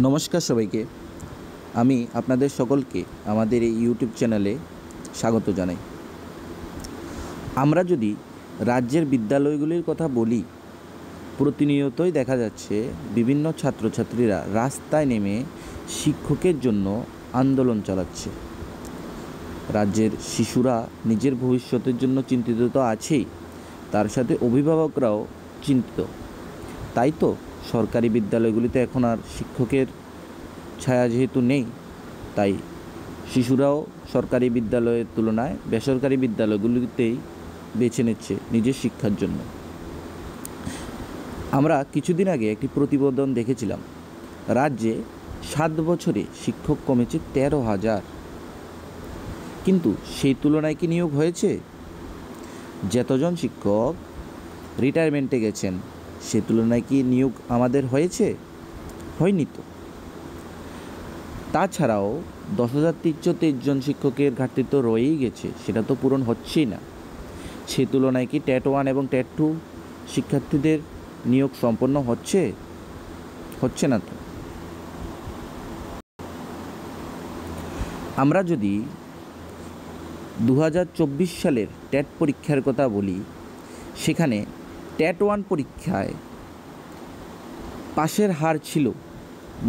নমস্কার সবাইকে। আমি আপনাদের সকলকে আমাদের এই ইউটিউব চ্যানেলে স্বাগত জানাই। আমরা যদি রাজ্যের বিদ্যালয়গুলির কথা বলি, প্রতিনিয়তই দেখা যাচ্ছে বিভিন্ন ছাত্রছাত্রীরা রাস্তায় নেমে শিক্ষকের জন্য আন্দোলন চালাচ্ছে। রাজ্যের শিশুরা নিজের ভবিষ্যতের জন্য চিন্তিত তো আছেই, তার সাথে অভিভাবকরাও চিন্তিত। তাই তো সরকারি বিদ্যালয়গুলিতে এখন আর শিক্ষকের ছায়া যেহেতু নেই, তাই শিশুরাও সরকারি বিদ্যালয়ের তুলনায় বেসরকারি বিদ্যালয়গুলিতেই বেছে নিচ্ছে নিজের শিক্ষার জন্য। আমরা কিছুদিন আগে একটি প্রতিবেদন দেখেছিলাম, রাজ্যে 7 বছরে শিক্ষক কমেছে 13,000। কিন্তু সেই তুলনায় কি নিয়োগ হয়েছে? যতজন শিক্ষক রিটায়ারমেন্টে গেছেন সে তুলনায় কি নিয়োগ আমাদের হয়েছে? হয়নি তো। তাছাড়াও 10,323 জন শিক্ষকের ঘাটতি তো রয়েই গেছে, সেটা তো পূরণ হচ্ছেই না। সে তুলনায় কি টেট 1 এবং টেট 2 শিক্ষার্থীদের নিয়োগ সম্পন্ন হচ্ছে না তো। আমরা যদি 2024 সালের টেট পরীক্ষার কথা বলি, সেখানে টেট 1 পরীক্ষায় পাশের হার ছিল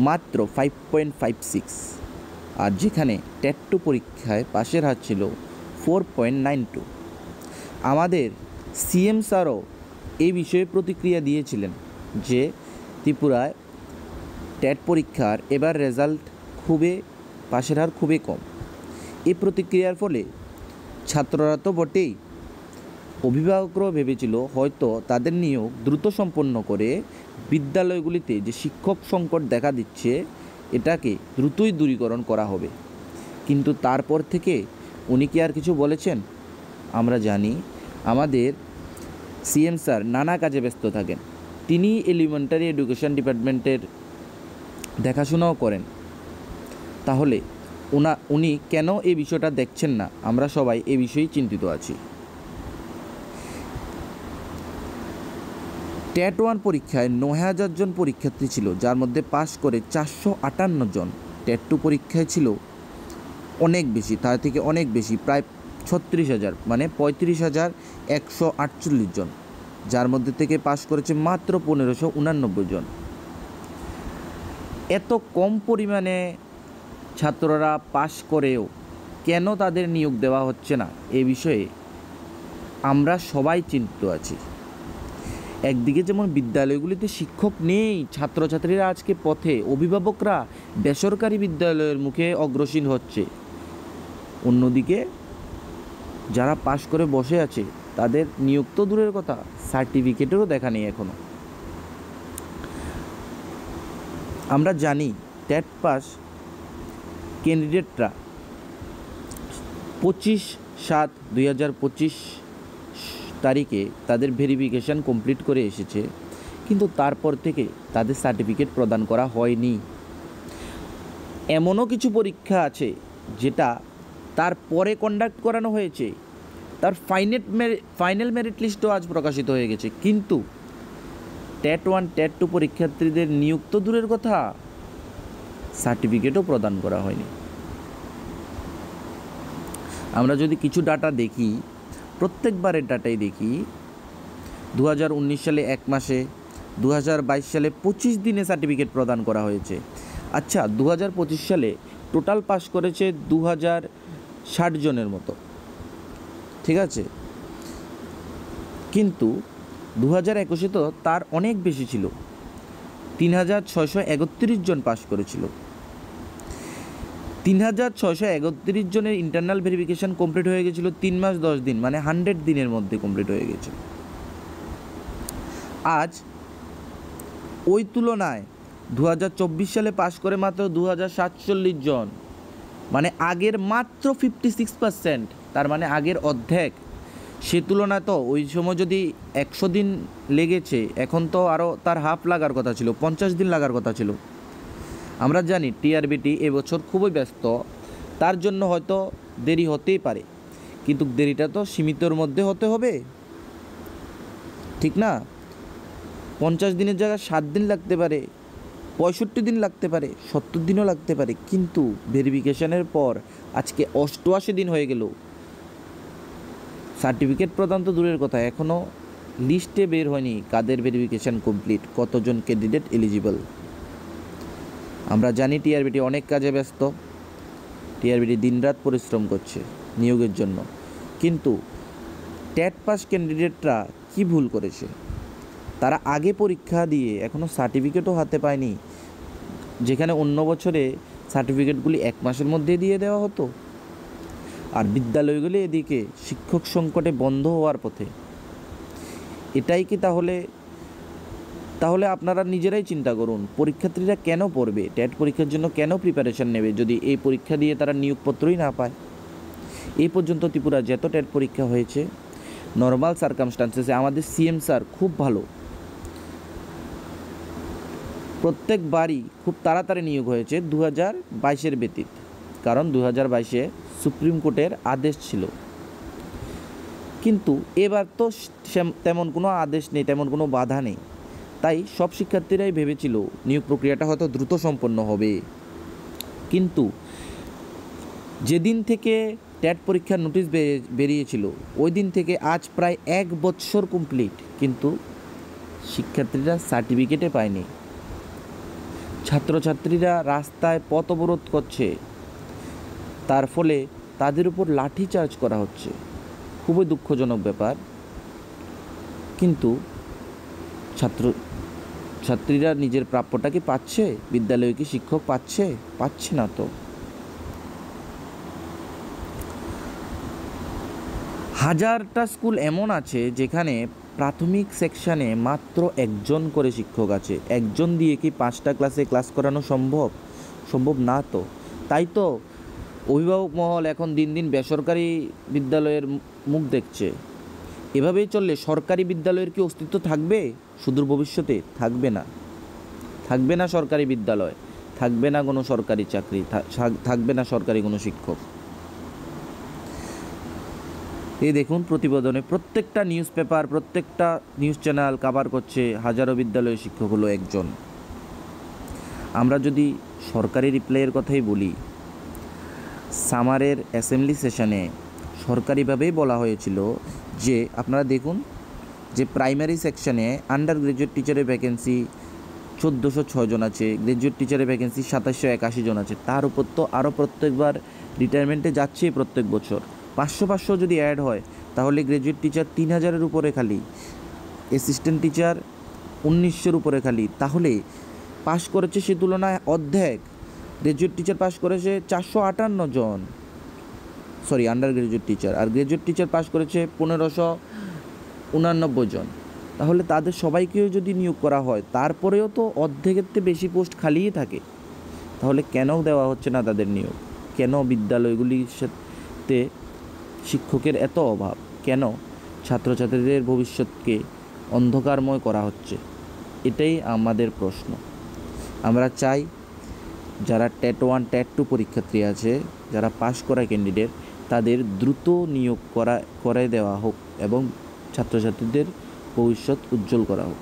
মাত্র 5.56, আর যেখানে টেট 2 পরীক্ষায় পাশের হার ছিল 4.92। আমাদের সিএম স্যারও এই বিষয়ে প্রতিক্রিয়া দিয়েছিলেন যে ত্রিপুরায় টেট পরীক্ষার এবার রেজাল্ট পাশের হার খুবই কম। এই প্রতিক্রিয়ার ফলে ছাত্ররা তো বটেই, অভিভাবকরাও ভেবেছিল হয়তো তাদের নিয়োগ দ্রুত সম্পন্ন করে বিদ্যালয়গুলিতে যে শিক্ষক সংকট দেখা দিচ্ছে এটাকে দ্রুতই দূরীকরণ করা হবে। কিন্তু তারপর থেকে উনি কি আর কিছু বলেছেন? আমরা জানি আমাদের সিএম স্যার নানা কাজে ব্যস্ত থাকেন। তিনি এলিমেন্টারি এডুকেশন ডিপার্টমেন্টের দেখাশোনাও করেন। তাহলে উনি কেন এই বিষয়টা দেখছেন না? আমরা সবাই এই বিষয়েই চিন্তিত আছি। টেট 1 পরীক্ষায় 9,000 জন পরীক্ষার্থী ছিল, যার মধ্যে পাশ করে 458 জন। টেট 2 পরীক্ষায় ছিল অনেক বেশি, তার থেকে অনেক বেশি, প্রায় 36,000, মানে 35,148 জন, যার মধ্যে থেকে পাশ করেছে মাত্র 1,589 জন। এত কম পরিমাণে ছাত্ররা পাশ করেও কেন তাদের নিয়োগ দেওয়া হচ্ছে না, এ বিষয়ে আমরা সবাই চিন্তিত আছি। একদিকে যেমন বিদ্যালয়গুলিতে শিক্ষক নেই, ছাত্রছাত্রীরা আজকে পথে, অভিভাবকরা বেসরকারি বিদ্যালয়ের মুখে অগ্রসর হচ্ছে, অন্যদিকে যারা পাশ করে বসে আছে তাদের নিয়োগ তো দূরের কথা, সার্টিফিকেটেরও দেখা নেই এখনো। আমরা জানি টেট পাস ক্যান্ডিডেটরা 25/7/2025 তারিখে তাদের ভেরিফিকেশান কমপ্লিট করে এসেছে, কিন্তু তারপর থেকে তাদের সার্টিফিকেট প্রদান করা হয়নি। এমনও কিছু পরীক্ষা আছে যেটা তার পরে কন্ডাক্ট করানো হয়েছে, তার ফাইনাল মেরিট লিস্টও আজ প্রকাশিত হয়ে গেছে, কিন্তু টেট 1 টেট 2 পরীক্ষার্থীদের নিয়োগ তো দূরের কথা, সার্টিফিকেটও প্রদান করা হয়নি। আমরা যদি কিছু ডাটা দেখি, প্রত্যেকবারের ডাটাই দেখি, 2019 সালে 1 মাসে, 2022 সালে 25 দিনে সার্টিফিকেট প্রদান করা হয়েছে। আচ্ছা, 2025 সালে টোটাল পাস করেছে 2060 জনের মতো, ঠিক আছে, কিন্তু 2021 তো তার অনেক বেশি ছিল, 3,631 জন পাস করেছিল। 3,631 জনের ইন্টারনাল ভেরিফিকেশান কমপ্লিট হয়ে গেছিলো 3 মাস 10 দিন, মানে 100 দিনের মধ্যে কমপ্লিট হয়ে গেছে। আজ ওই তুলনায় 2024 সালে পাস করে মাত্র 2,047 জন, মানে আগের মাত্র 56%, তার মানে আগের অর্ধেক। সে তুলনায় তো ওই সময় যদি 100 দিন লেগেছে, এখন তো আরও তার হাফ লাগার কথা ছিল, 50 দিন লাগার কথা ছিল। আমরা জানি টিআরবিটি এবছর খুবই ব্যস্ত, তার জন্য হয়তো দেরি হতেই পারে, কিন্তু দেরিটা তো সীমিতর মধ্যে হতে হবে, ঠিক না? 50 দিনের জায়গায় 7 দিন লাগতে পারে, 65 দিন লাগতে পারে, 70 দিনও লাগতে পারে, কিন্তু ভেরিফিকেশনের পর আজকে 88 দিন হয়ে গেল, সার্টিফিকেট প্রদান তো দূরের কথা, এখনও লিস্টে বের হয়নি কাদের ভেরিফিকেশান কমপ্লিট, কতজন ক্যান্ডিডেট এলিজিবল। আমরা জানি টিআরবিটি অনেক কাজে ব্যস্ত, টিআরবিটি দিনরাত পরিশ্রম করছে নিয়োগের জন্য, কিন্তু ট্যাট পাস ক্যান্ডিডেটরা কি ভুল করেছে? তারা আগে পরীক্ষা দিয়ে এখনও সার্টিফিকেটও হাতে পায়নি, যেখানে অন্য বছরে সার্টিফিকেটগুলি 1 মাসের মধ্যে দিয়ে দেওয়া হতো। আর বিদ্যালয়গুলি এদিকে শিক্ষক সংকটে বন্ধ হওয়ার পথে। এটাই কি তাহলে আপনারা নিজেরাই চিন্তা করুন, পরীক্ষার্থীরা কেন পড়বে, ট্যাট পরীক্ষার জন্য কেন প্রিপারেশন নেবে যদি এই পরীক্ষা দিয়ে তারা নিয়োগপত্রই না পায়? এই পর্যন্ত ত্রিপুরা যত ট্যাট পরীক্ষা হয়েছে, নর্মাল সার্কামস্টান্সেসে আমাদের সিএম স্যার খুব ভালো, প্রত্যেকবারই খুব তাড়াতাড়ি নিয়োগ হয়েছে 2022-এর ব্যতীত, কারণ 2022-এ সুপ্রিম কোর্টের আদেশ ছিল। কিন্তু এবার তো তেমন কোনো আদেশ নেই, তেমন কোনো বাধা নেই, তাই সব শিক্ষার্থীরাই ভেবেছিল নিয়োগ প্রক্রিয়াটা হয়তো দ্রুত সম্পন্ন হবে। কিন্তু যেদিন থেকে ট্যাট পরীক্ষার নোটিশ বেরিয়েছিল ওই দিন থেকে আজ প্রায় 1 বছর কমপ্লিট, কিন্তু শিক্ষার্থীরা সার্টিফিকেটে পায়নি। ছাত্রছাত্রীরা রাস্তায় পথ অবরোধ করছে, তার ফলে তাদের উপর লাঠিচার্জ করা হচ্ছে, খুবই দুঃখজনক ব্যাপার। কিন্তু ছাত্রীরা নিজের প্রাপ্যটা কি পাচ্ছে? বিদ্যালয়ে কি শিক্ষক পাচ্ছে না তো। হাজারটা স্কুল এমন আছে যেখানে প্রাথমিক সেকশানে মাত্র 1জন করে শিক্ষক আছে। 1জন দিয়ে কি 5টা ক্লাসে ক্লাস করানো সম্ভব না তো। তাই তো অভিভাবক মহল এখন দিন দিন বেসরকারি বিদ্যালয়ের মুখ দেখছে। এভাবেই চললে সরকারি বিদ্যালয়ের কি অস্তিত্ব থাকবে সুদূর ভবিষ্যতে? থাকবে না সরকারি বিদ্যালয়, থাকবে না কোনো সরকারি চাকরি, থাকবে না সরকারি কোনো শিক্ষক। এই দেখুন প্রতিবেদনে প্রত্যেকটা নিউজ পেপার, প্রত্যেকটা নিউজ চ্যানেল কভার করছে হাজারো বিদ্যালয়ের শিক্ষক হলো 1জন। আমরা যদি সরকারি রিপ্লাইয়ের কথাই বলি, সামারের অ্যাসেম্বলি সেশনে সরকারিভাবেই বলা হয়েছিল যে আপনারা দেখুন যে প্রাইমারি সেকশনে আন্ডার গ্র্যাজুয়েট টিচারের ভ্যাকেন্সি 1406 জন আছে, গ্র্যাজুয়েট টিচারের ভ্যাকেন্সি 2781 জন আছে, তার উপর তো আরও প্রত্যেকবার রিটায়ারমেন্টে যাচ্ছেই প্রত্যেক বছর। 500 যদি অ্যাড হয় তাহলে গ্র্যাজুয়েট টিচার 3000-এর উপরে খালি, অ্যাসিস্ট্যান্ট টিচার 1900-এর উপরে খালি, তাহলে পাশ করেছে সে তুলনায় অর্ধেক। গ্র্যাজুয়েট টিচার পাশ করেছে 458 জন, আন্ডার গ্র্যাজুয়েট টিচার, আর গ্র্যাজুয়েট টিচার পাশ করেছে 1589 জন। তাহলে তাদের সবাইকেও যদি নিয়োগ করা হয় তারপরেও তো অর্ধেকের থেকে বেশি পোস্ট খালিই থাকে। তাহলে কেন দেওয়া হচ্ছে না তাদের নিয়োগ? কেন বিদ্যালয়গুলির সাথে শিক্ষকের এত অভাব? কেন ছাত্রছাত্রীদের ভবিষ্যৎকে অন্ধকারময় করা হচ্ছে? এটাই আমাদের প্রশ্ন। আমরা চাই যারা ট্যাট 1 ট্যাট 2 পরীক্ষার্থী আছে, যারা পাশ করা ক্যান্ডিডেট, তাদের দ্রুত নিয়োগ করে দেওয়া হোক এবং ছাত্রছাত্রীদের ভবিষ্যৎ উজ্জ্বল করা হোক।